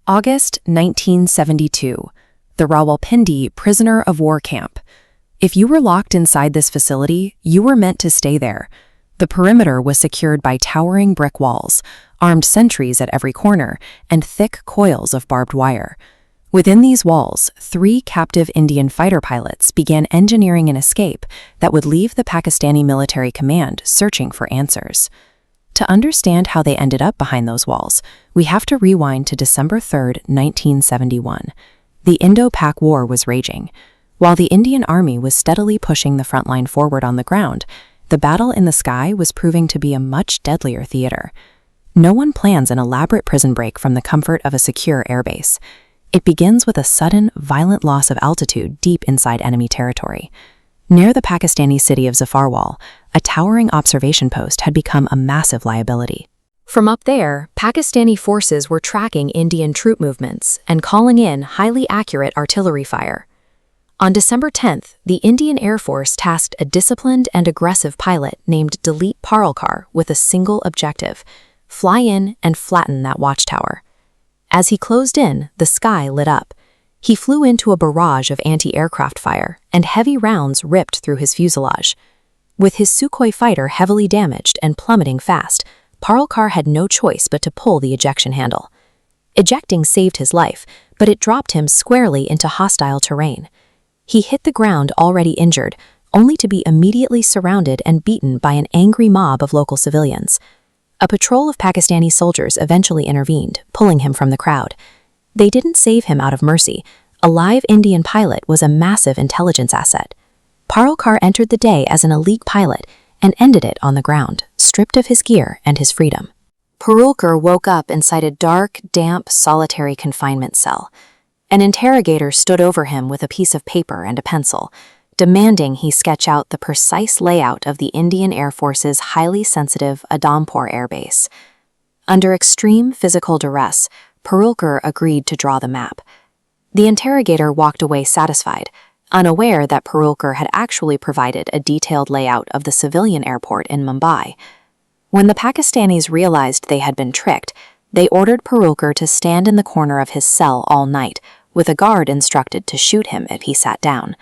August 1972, the Rawalpindi Prisoner of War Camp. If you were locked inside this facility, you were meant to stay there. The perimeter was secured by towering brick walls, armed sentries at every corner, and thick coils of barbed wire. Within these walls, 3 captive Indian fighter pilots began engineering an escape that would leave the Pakistani military command searching for answers. To understand how they ended up behind those walls, we have to rewind to December 3, 1971. The Indo-Pak War was raging. While the Indian Army was steadily pushing the front line forward on the ground, the battle in the sky was proving to be a much deadlier theater. No one plans an elaborate prison break from the comfort of a secure airbase. It begins with a sudden, violent loss of altitude deep inside enemy territory. Near the Pakistani city of Zafarwal, a towering observation post had become a massive liability. From up there, Pakistani forces were tracking Indian troop movements and calling in highly accurate artillery fire. On December 10th, the Indian Air Force tasked a disciplined and aggressive pilot named Dalit Parulkar with a single objective: fly in and flatten that watchtower. As he closed in, the sky lit up. He flew into a barrage of anti-aircraft fire, and heavy rounds ripped through his fuselage. With his Sukhoi fighter heavily damaged and plummeting fast, Parulkar had no choice but to pull the ejection handle. Ejecting saved his life, but it dropped him squarely into hostile terrain. He hit the ground already injured, only to be immediately surrounded and beaten by an angry mob of local civilians. A patrol of Pakistani soldiers eventually intervened, pulling him from the crowd. They didn't save him out of mercy. A live Indian pilot was a massive intelligence asset. Parulkar entered the day as an elite pilot and ended it on the ground, stripped of his gear and his freedom. Parulkar woke up inside a dark, damp, solitary confinement cell. An interrogator stood over him with a piece of paper and a pencil, demanding he sketch out the precise layout of the Indian Air Force's highly sensitive Adampur Air Base. Under extreme physical duress, Parulkar agreed to draw the map. The interrogator walked away satisfied, unaware that Parulkar had actually provided a detailed layout of the civilian airport in Mumbai. When the Pakistanis realized they had been tricked, they ordered Parulkar to stand in the corner of his cell all night, with a guard instructed to shoot him if he sat down.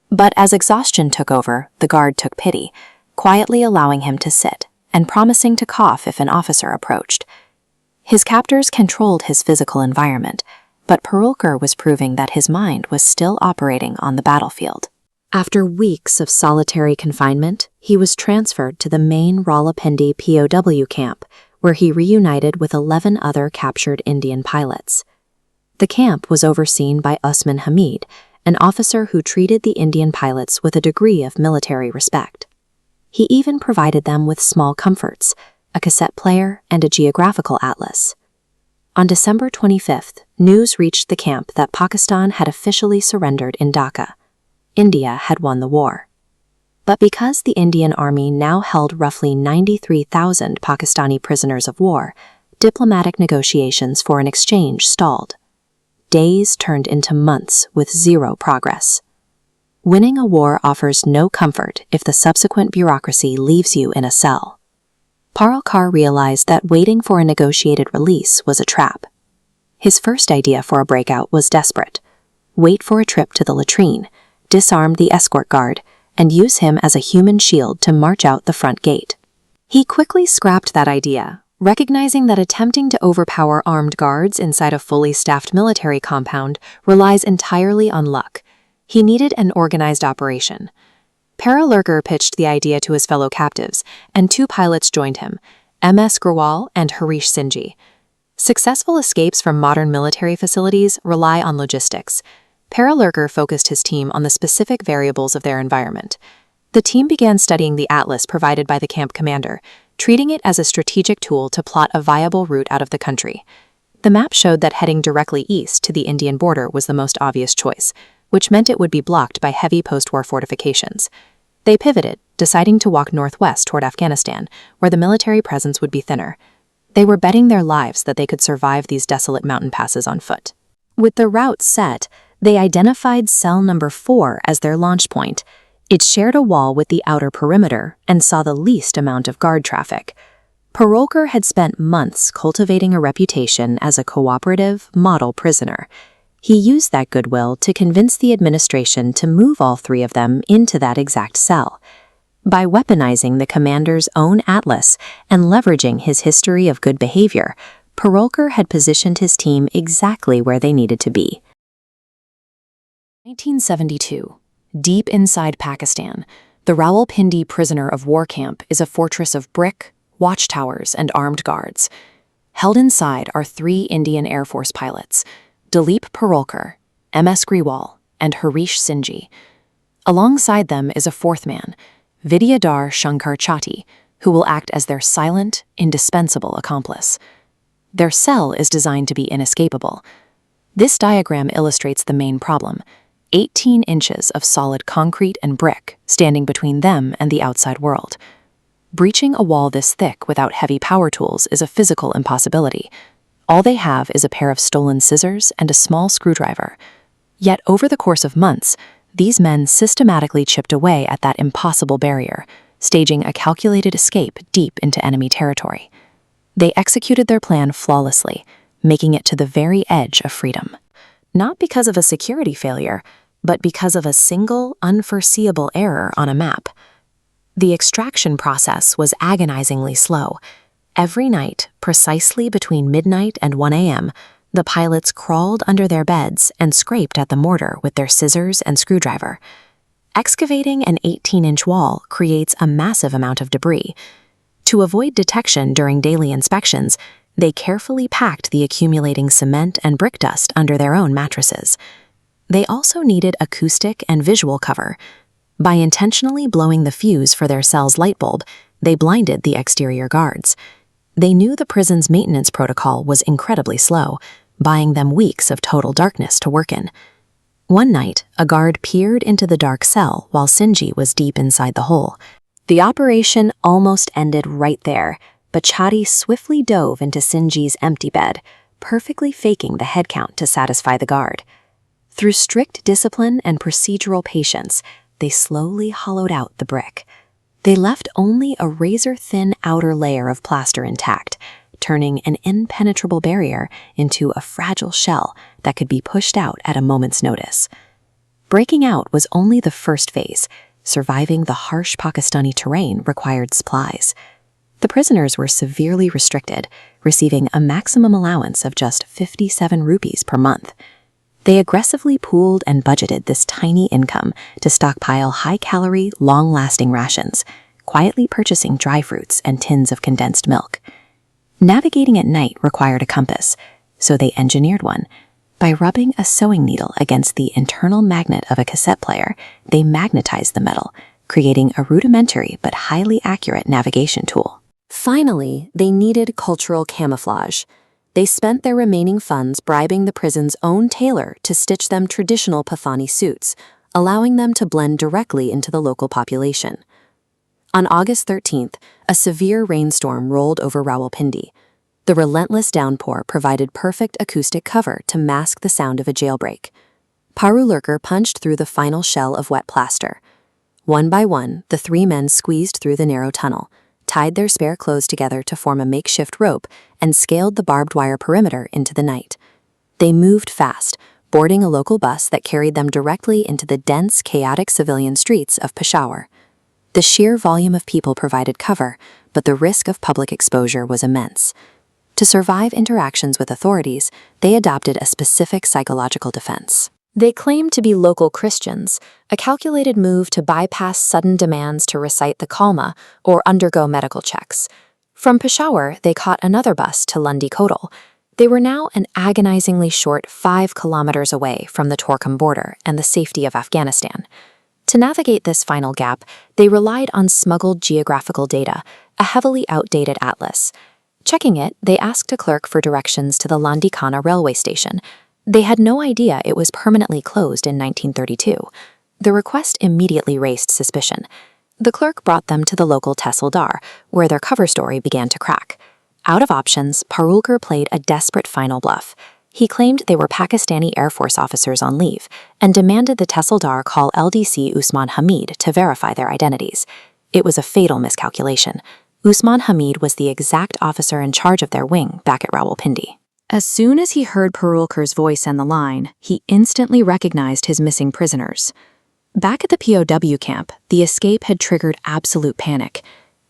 But as exhaustion took over, the guard took pity, quietly allowing him to sit and promising to cough if an officer approached. His captors controlled his physical environment, but Parulkar was proving that his mind was still operating on the battlefield. After weeks of solitary confinement, he was transferred to the main Rawalpindi POW camp, where he reunited with 11 other captured Indian pilots. The camp was overseen by Usman Hamid, an officer who treated the Indian pilots with a degree of military respect. He even provided them with small comforts, a cassette player, and a geographical atlas. On December 25th, news reached the camp that Pakistan had officially surrendered in Dhaka. India had won the war. But because the Indian Army now held roughly 93,000 Pakistani prisoners of war, diplomatic negotiations for an exchange stalled. Days turned into months with zero progress. Winning a war offers no comfort if the subsequent bureaucracy leaves you in a cell. Parulkar realized that waiting for a negotiated release was a trap. His first idea for a breakout was desperate: wait for a trip to the latrine, disarm the escort guard, and use him as a human shield to march out the front gate. He quickly scrapped that idea, recognizing that attempting to overpower armed guards inside a fully staffed military compound relies entirely on luck. He needed an organized operation. Parulkar pitched the idea to his fellow captives, and 2 pilots joined him, M.S. Grewal and Harish Singhi. Successful escapes from modern military facilities rely on logistics. Parulkar focused his team on the specific variables of their environment. The team began studying the atlas provided by the camp commander, treating it as a strategic tool to plot a viable route out of the country. The map showed that heading directly east to the Indian border was the most obvious choice, which meant it would be blocked by heavy post-war fortifications. They pivoted, deciding to walk northwest toward Afghanistan, where the military presence would be thinner. They were betting their lives that they could survive these desolate mountain passes on foot. With the route set, they identified cell number 4 as their launch point. It shared a wall with the outer perimeter and saw the least amount of guard traffic. Parolkar had spent months cultivating a reputation as a cooperative, model prisoner. He used that goodwill to convince the administration to move all three of them into that exact cell. By weaponizing the commander's own atlas and leveraging his history of good behavior, Parolkar had positioned his team exactly where they needed to be. 1972. Deep inside Pakistan, the Rawalpindi prisoner of war camp is a fortress of brick, watchtowers, and armed guards. Held inside are 3 Indian Air Force pilots, Dileep Parolkar, M.S. Grewal, and Harish Singhi. Alongside them is a 4th man, Vidyadhar Shankar Chatti, who will act as their silent, indispensable accomplice. Their cell is designed to be inescapable. This diagram illustrates the main problem: 18 inches of solid concrete and brick standing between them and the outside world. Breaching a wall this thick without heavy power tools is a physical impossibility. All they have is a pair of stolen scissors and a small screwdriver. Yet over the course of months, these men systematically chipped away at that impossible barrier, staging a calculated escape deep into enemy territory. They executed their plan flawlessly, making it to the very edge of freedom. Not because of a security failure, but because of a single, unforeseeable error on a map. The extraction process was agonizingly slow. Every night, precisely between midnight and 1 a.m., the pilots crawled under their beds and scraped at the mortar with their scissors and screwdriver. Excavating an 18-inch wall creates a massive amount of debris. To avoid detection during daily inspections, they carefully packed the accumulating cement and brick dust under their own mattresses. They also needed acoustic and visual cover. By intentionally blowing the fuse for their cell's light bulb, they blinded the exterior guards. They knew the prison's maintenance protocol was incredibly slow, buying them weeks of total darkness to work in. One night, a guard peered into the dark cell while Singhi was deep inside the hole. The operation almost ended right there, but Chatti swiftly dove into Singhi's empty bed, perfectly faking the head count to satisfy the guard. Through strict discipline and procedural patience, they slowly hollowed out the brick. They left only a razor-thin outer layer of plaster intact, turning an impenetrable barrier into a fragile shell that could be pushed out at a moment's notice. Breaking out was only the first phase. Surviving the harsh Pakistani terrain required supplies. The prisoners were severely restricted, receiving a maximum allowance of just 57 rupees per month. They aggressively pooled and budgeted this tiny income to stockpile high-calorie, long-lasting rations, quietly purchasing dry fruits and tins of condensed milk. Navigating at night required a compass, so they engineered one. By rubbing a sewing needle against the internal magnet of a cassette player, they magnetized the metal, creating a rudimentary but highly accurate navigation tool. Finally, they needed cultural camouflage. They spent their remaining funds bribing the prison's own tailor to stitch them traditional Pathani suits, allowing them to blend directly into the local population. On August 13th, a severe rainstorm rolled over Rawalpindi. The relentless downpour provided perfect acoustic cover to mask the sound of a jailbreak. Parolkar punched through the final shell of wet plaster. One by one, the 3 men squeezed through the narrow tunnel, tied their spare clothes together to form a makeshift rope, and scaled the barbed wire perimeter into the night. They moved fast, boarding a local bus that carried them directly into the dense, chaotic civilian streets of Peshawar. The sheer volume of people provided cover, but the risk of public exposure was immense. To survive interactions with authorities, they adopted a specific psychological defense. They claimed to be local Christians, a calculated move to bypass sudden demands to recite the Kalma or undergo medical checks. From Peshawar, they caught another bus to Lundi Kodal. They were now an agonizingly short 5 kilometers away from the Torkham border and the safety of Afghanistan. To navigate this final gap, they relied on smuggled geographical data, a heavily outdated atlas. Checking it, they asked a clerk for directions to the Landikana railway station. They had no idea it was permanently closed in 1932. The request immediately raised suspicion. The clerk brought them to the local Tehsildar, where their cover story began to crack. Out of options, Parolkar played a desperate final bluff. He claimed they were Pakistani Air Force officers on leave and demanded the Tehsildar call LDC Usman Hamid to verify their identities. It was a fatal miscalculation. Usman Hamid was the exact officer in charge of their wing back at Rawalpindi. As soon as he heard Parulkar's voice and the line, he instantly recognized his missing prisoners. Back at the POW camp, the escape had triggered absolute panic.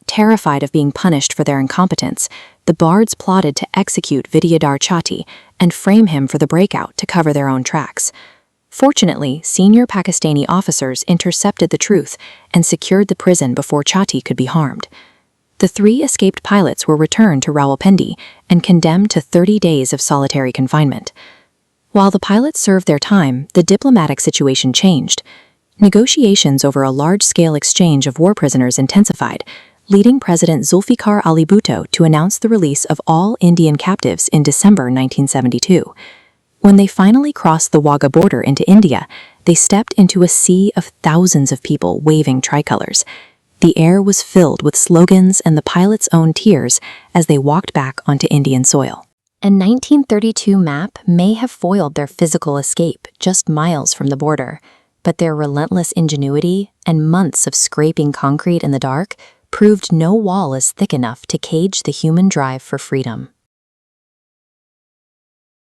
Terrified of being punished for their incompetence, the Bards plotted to execute Vidyadhar Chatti and frame him for the breakout to cover their own tracks. Fortunately, senior Pakistani officers intercepted the truth and secured the prison before Chatti could be harmed. The 3 escaped pilots were returned to Rawalpindi and condemned to 30 days of solitary confinement. While the pilots served their time, the diplomatic situation changed. Negotiations over a large-scale exchange of war prisoners intensified, leading President Zulfikar Ali Bhutto to announce the release of all Indian captives in December 1972. When they finally crossed the Wagah border into India, they stepped into a sea of thousands of people waving tricolors. The air was filled with slogans and the pilots' own tears as they walked back onto Indian soil. A 1932 map may have foiled their physical escape just miles from the border, but their relentless ingenuity and months of scraping concrete in the dark proved no wall is thick enough to cage the human drive for freedom.